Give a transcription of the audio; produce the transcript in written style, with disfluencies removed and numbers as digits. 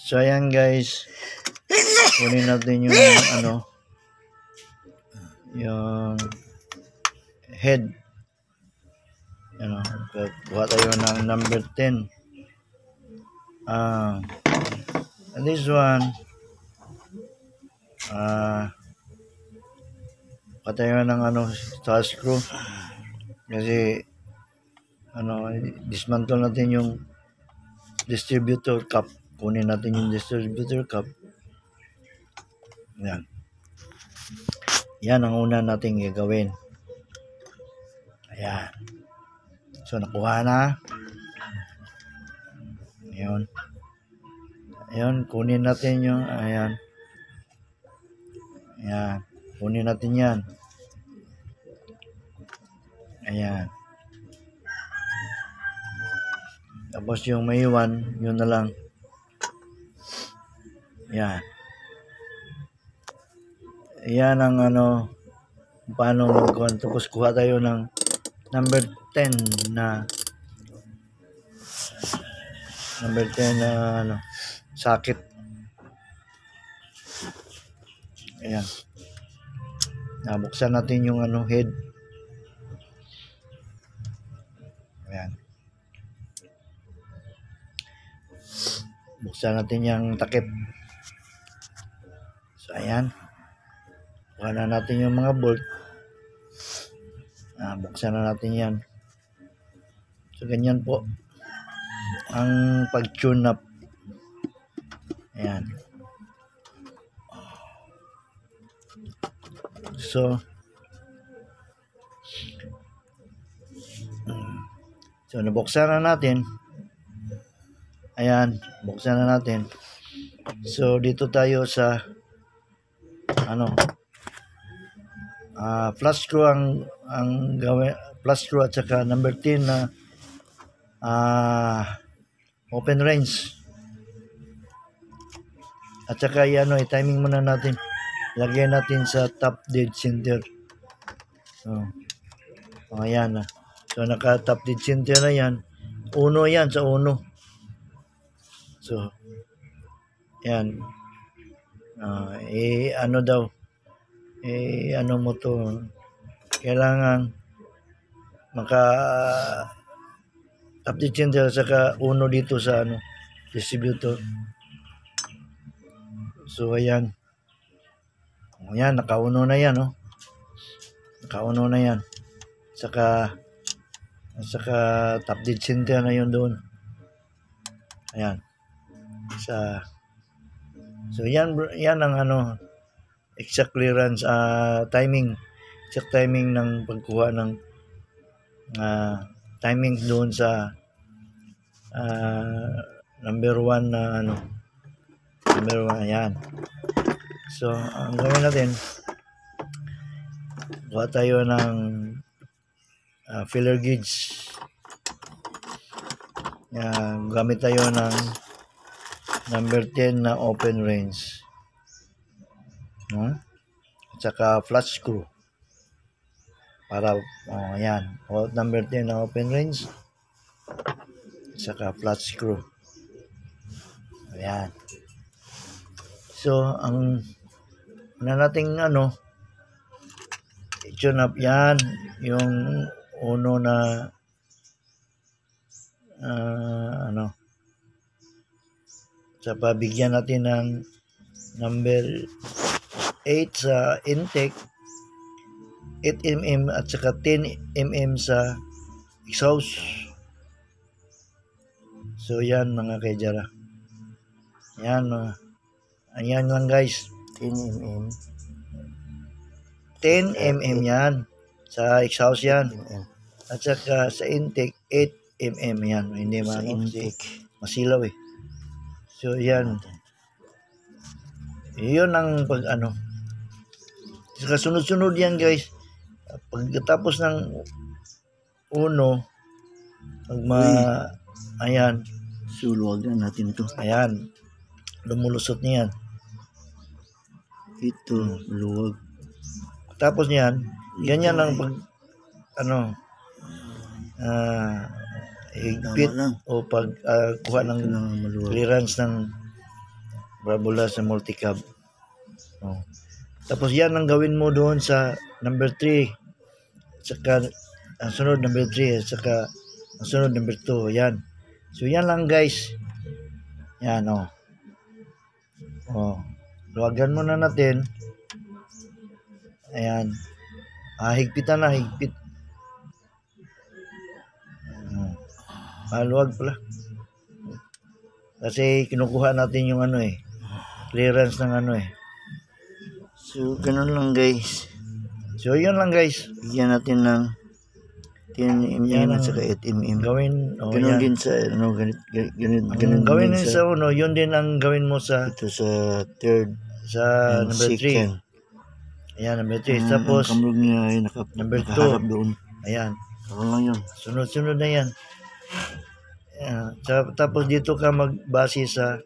So ayan guys, kunin natin yung yung head. Kuha tayo ng number 10. And this one, kuha tayo ng star screw. Kasi dismantle natin yung distributor cup. Kunin natin yung distributor cup. Yan ang una nating gagawin. Ayan. So nakuha na. Ayun, kunin natin yung ayan. Kunin natin yan. Ayan. Tapos yung may iwan, yun na lang. Ayan. Ayan ang paano magkuhan. Tapos kuha tayo ng number 10 na socket. Ayan. Buksan natin yung head. Ayan. Buksan natin yung takip. So ayan. Kuha na natin yung mga bolt. Buksan na natin yan. So ganyan po ang pag-tune up. Ayan. So nabuksan na natin. Ayan, buksan na natin. So dito tayo sa flash screw ang gawin, flash screw at saka number 10 na open range. At saka i-timing muna natin. Lagyan natin sa top dead center. Ayan na. So naka top dead center na yan. Uno yan sa uno. So yan. Mo to. Kailangan maka top dead center saka uno dito sa distributor. So ayan. Ayan, nakauno na yan, Nakauno na yan. Saka top dead center na yun doon. Ayan. So yan ang exact clearance, timing. Exact timing ng pagkuha ng timing doon sa number 1 na number 1. Ayan. So ang gawin natin, kuha tayo ng filler gauge. Gamit tayo ng number 10 na open range. At saka flash screw. Para ayan, number 10 na open range. At saka flash screw. Ayan. So ang nating i-tune up yan yung uno na sa pabigyan natin ng number 8 sa intake, 8mm at saka 10mm sa exhaust. So yan mga kaijara. Ayan lang guys, 10mm 10mm yan sa exhaust yan. At saka sa intake 8mm yan. Hindi masilaw So yan. Yun ang saka sunod-sunod yan guys. Pagkatapos ng uno, ayan. Suluwag na natin to. Ayan. Lumulusot niyan. Ito, luwag. Tapos niyan, ganyan lang pag higpit o pag kuha ng clearance ng parabola sa multicab. Oh. Tapos yan ang gawin mo doon sa number 3. Saka ang sunod number 3, saka ang sunod number 2. Yan. So yan lang guys. Yan oh. Oh. Luwagan muna natin. Ayan. Higpitan na, higpit. Luwag pala. Kasi kinukuha natin yung clearance ng So, ganun lang guys. So, yun lang guys. Bigyan natin ng 10 mm at saka 8 mm. Gawin, ganun yan. din sa, ganun Gawin din din sa uno, yun din ang gawin mo sa ito sa third sa and number 3. second. Ayan, number 3. Tapos, ang kamrog niya ay number nakaharap 2. doon. Ayan. Ano lang yun. Sunod-sunod na yan. Ayan. Tapos dito ka magbase sa